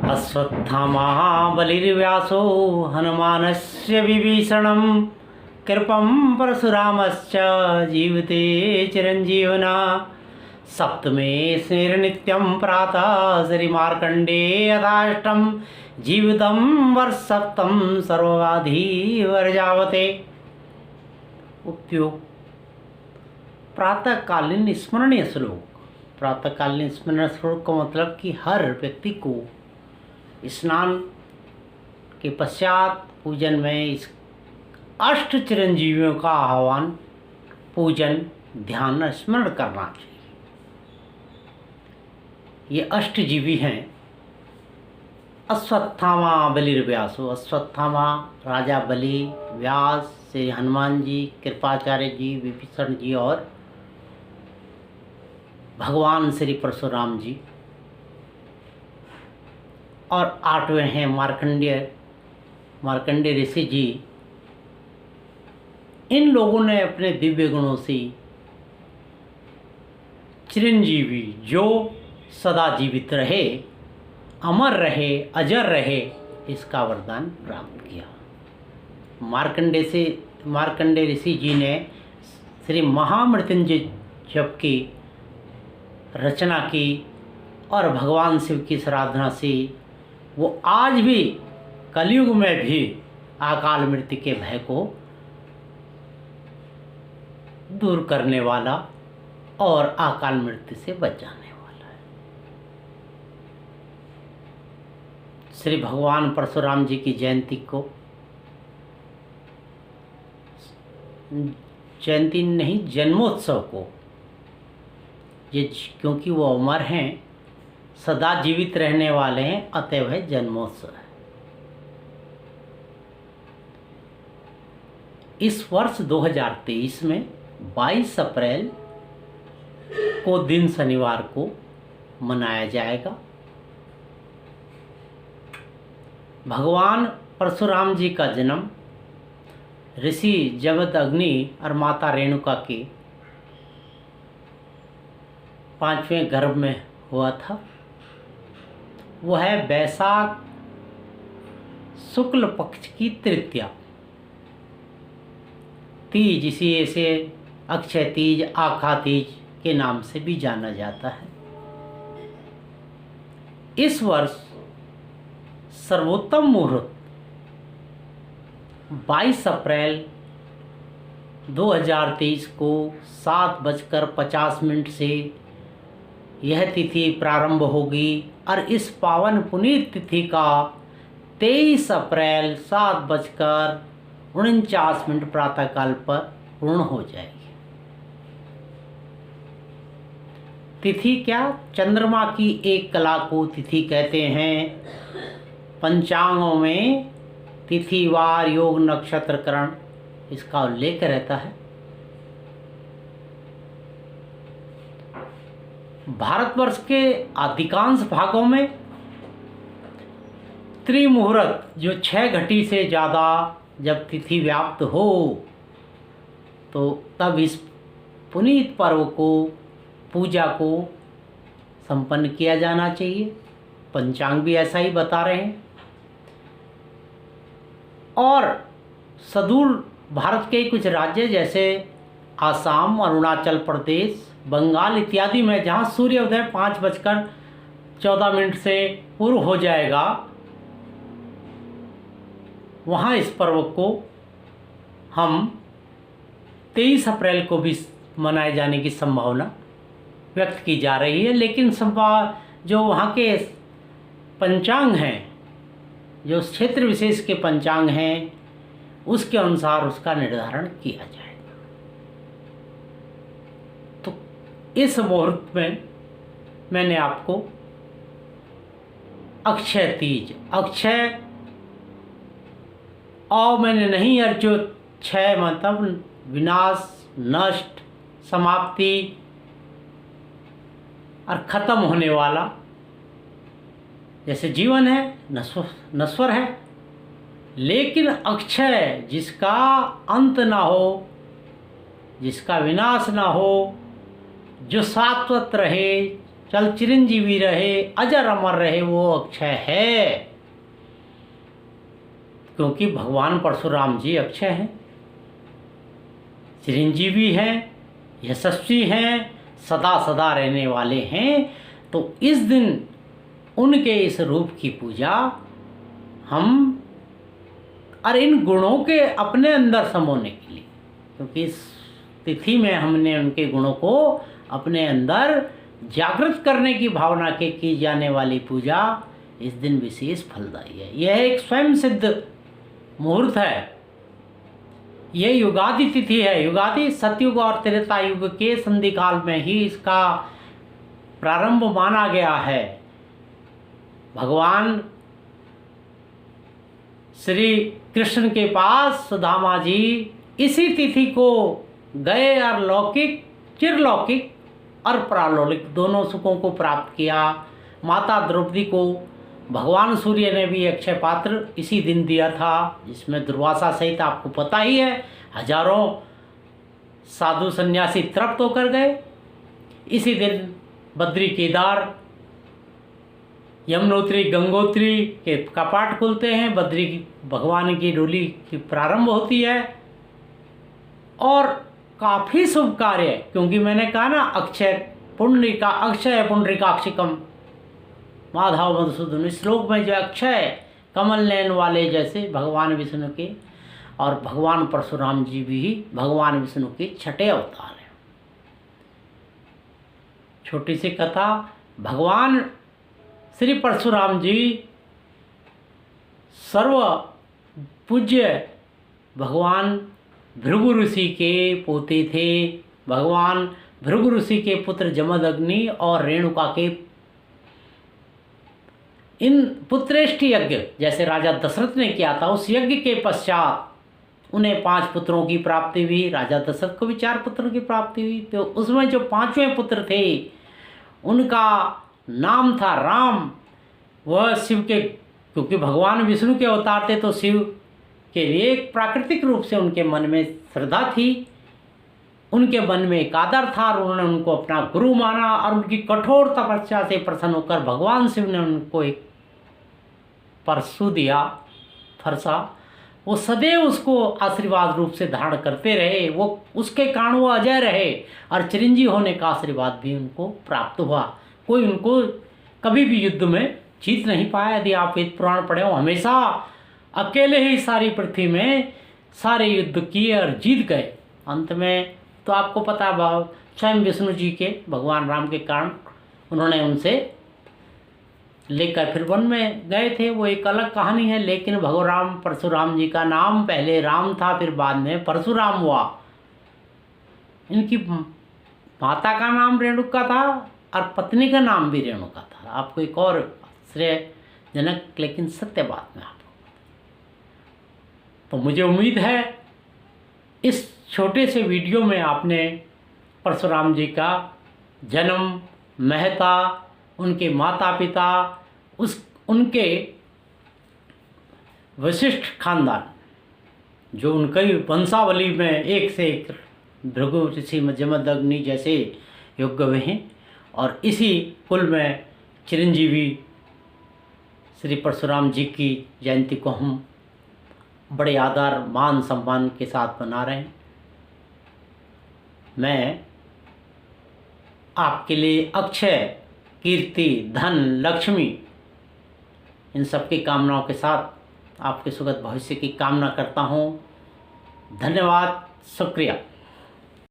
अश्वत्थामा बलिर्व्यासो हनुमानस्य विभीषणं कृपं परशुरामश्च जीवते चिरञ्जीवना। सप्तमे स्नेरनित्यं प्रातः श्रीमार्कण्डेयथाष्टं जीवितं वर्षसप्तं सर्ववाधिवर्जावते। उपयोग प्रातःकालीन स्मरणीय श्लोक। प्रातःकालीन स्मरणीय श्लोक का मतलब कि हर व्यक्ति को स्नान के पश्चात पूजन में इस अष्ट चिरंजीवियों का आह्वान, पूजन, ध्यान, स्मरण करना चाहिए। ये अष्टजीवी हैं। अश्वत्थामा बलिर्व्यासो। अश्वत्थामा राजा बलि, व्यास श्री हनुमान जी, कृपाचार्य जी, विभीषण जी और भगवान श्री परशुराम जी, और आठवें हैं मार्कंडेय ऋषि जी। इन लोगों ने अपने दिव्य गुणों से चिरंजीवी, जो सदा जीवित रहे, अमर रहे, अजर रहे, इसका वरदान प्राप्त किया। मार्कंडेय ऋषि जी ने श्री महामृत्युंजय जप की रचना की और भगवान शिव की आराधना से वो आज भी कलयुग में भी अकाल मृत्यु के भय को दूर करने वाला और अकाल मृत्यु से बचाने वाला है। श्री भगवान परशुराम जी की जयंती को, जयंती नहीं, जन्मोत्सव को, ये क्योंकि वो अमर हैं, सदा जीवित रहने वाले हैं, अतएव है जन्मोत्सव है। इस वर्ष 2023 में 22 अप्रैल को दिन शनिवार को मनाया जाएगा। भगवान परशुराम जी का जन्म ऋषि जमदग्नि और माता रेणुका के 5वें गर्भ में हुआ था। वह है वैशाख शुक्ल पक्ष की तृतीया तीज, इसी से अक्षय तीज, आखा तीज के नाम से भी जाना जाता है। इस वर्ष सर्वोत्तम मुहूर्त 22 अप्रैल 2023 को 7:50 से यह तिथि प्रारंभ होगी और इस पावन पुनीत तिथि का 23 अप्रैल 7:49 प्रातःकाल पर पूर्ण हो जाएगी। तिथि क्या? चंद्रमा की एक कला को तिथि कहते हैं। पंचांगों में तिथिवार, योग, नक्षत्र, करण इसका उल्लेख रहता है। भारतवर्ष के अधिकांश भागों में त्रिमुहूर्त, जो 6 घटी से ज़्यादा जब तिथि व्याप्त हो तो तब इस पुनीत पर्व को, पूजा को संपन्न किया जाना चाहिए। पंचांग भी ऐसा ही बता रहे हैं। और सुदूर भारत के कुछ राज्य जैसे आसाम, अरुणाचल प्रदेश, बंगाल इत्यादि में जहाँ सूर्योदय 5:14 से पूर्व हो जाएगा, वहाँ इस पर्व को हम 23 अप्रैल को भी मनाए जाने की संभावना व्यक्त की जा रही है। लेकिन जो वहाँ के पंचांग हैं, जो क्षेत्र विशेष के पंचांग हैं, उसके अनुसार उसका निर्धारण किया जाएगा। तो इस मुहूर्त में मैंने आपको अक्षय तीज, अक्षय और मैंने नहीं, और जो 6 मतलब विनाश, नष्ट, समाप्ति और खत्म होने वाला, जैसे जीवन है नश्वर है, लेकिन अक्षय जिसका अंत ना हो, जिसका विनाश ना हो, जो शाश्वत रहे, चल चिरंजीवी रहे, अजर अमर रहे, वो अक्षय है। क्योंकि भगवान परशुराम जी अक्षय हैं, चिरंजीवी हैं, यशस्वी हैं, सदा सदा रहने वाले हैं। तो इस दिन उनके इस रूप की पूजा हम और इन गुणों के अपने अंदर समोने के लिए, क्योंकि इस तिथि में हमने उनके गुणों को अपने अंदर जागृत करने की भावना के की जाने वाली पूजा इस दिन विशेष फलदायी है। यह एक स्वयं सिद्ध मुहूर्त है। यह युगादि तिथि है। युगादि सतयुग और त्रेता युग के संधि काल में ही इसका प्रारंभ माना गया है। भगवान श्री कृष्ण के पास सुदामा जी इसी तिथि को गए और लौकिक, चिरलौकिक और प्रालौकिक दोनों सुखों को प्राप्त किया। माता द्रौपदी को भगवान सूर्य ने भी अक्षय पात्र इसी दिन दिया था, जिसमें दुर्वासा सहित आपको पता ही है हजारों साधु सन्यासी तृप्त होकर गए। इसी दिन बद्री, केदार, यमुनोत्री, गंगोत्री के कपाट खुलते हैं, बद्री भगवान की डोली की प्रारंभ होती है और काफ़ी शुभ कार्य, क्योंकि मैंने कहा ना अक्षय पुंडरीका, अक्षय पुंडरीकाक्षिकम माधव मधुसूदन, इस श्लोक में जो अक्षय कमल नयन वाले जैसे भगवान विष्णु के, और भगवान परशुराम जी भी भगवान विष्णु के छठे अवतार हैं। छोटी सी कथा, भगवान श्री परशुराम जी सर्व पूज्य भगवान भृगु ऋषि के पोते थे। भगवान भृगु ऋषि के पुत्र जमदग्नि और रेणुका के इन पुत्रेष्टि यज्ञ जैसे राजा दशरथ ने किया था, उस यज्ञ के पश्चात उन्हें 5 पुत्रों की प्राप्ति हुई। राजा दशरथ को भी 4 पुत्रों की प्राप्ति हुई। तो उसमें जो 5वें पुत्र थे उनका नाम था राम। वह शिव के, क्योंकि भगवान विष्णु के अवतार थे तो शिव के लिए एक प्राकृतिक रूप से उनके मन में श्रद्धा थी, उनके मन में एक आदर था और उन्होंने उनको अपना गुरु माना और उनकी कठोर तपस्या से प्रसन्न होकर भगवान शिव ने उनको एक परशु दिया, फरसा। वो सदैव उसको आशीर्वाद रूप से धारण करते रहे, वो उसके कारण वो अजय रहे और चिरंजीव होने का आशीर्वाद भी उनको प्राप्त हुआ। कोई उनको कभी भी युद्ध में जीत नहीं पाया। यदि आप वेद पुराण पढ़े हो, हमेशा अकेले ही सारी पृथ्वी में सारे युद्ध किए और जीत गए। अंत में तो आपको पता है स्वयं विष्णु जी के, भगवान राम के कारण उन्होंने उनसे लेकर फिर वन में गए थे, वो एक अलग कहानी है। लेकिन भगवान परशुराम जी का नाम पहले राम था, फिर बाद में परशुराम हुआ। इनकी माता का नाम रेणुका था और पत्नी का नाम भी रेणुका था। आपको एक और आश्चर्यजनक लेकिन सत्य बात में आपको, तो मुझे उम्मीद है इस छोटे से वीडियो में आपने परशुराम जी का जन्म, महता, उनके माता पिता, उनके विशिष्ट खानदान, जो उनकी वंशावली में एक से एक भृगु ऋषि, जमदग्नि जैसे योग्य हुए हैं, और इसी कुल में चिरंजीवी श्री परशुराम जी की जयंती को हम बड़े आदर, मान, सम्मान के साथ मना रहे हैं। मैं आपके लिए अक्षय, कीर्ति, धन, लक्ष्मी, इन सब की कामनाओं के साथ आपके सुखद भविष्य की कामना करता हूँ। धन्यवाद, शुक्रिया।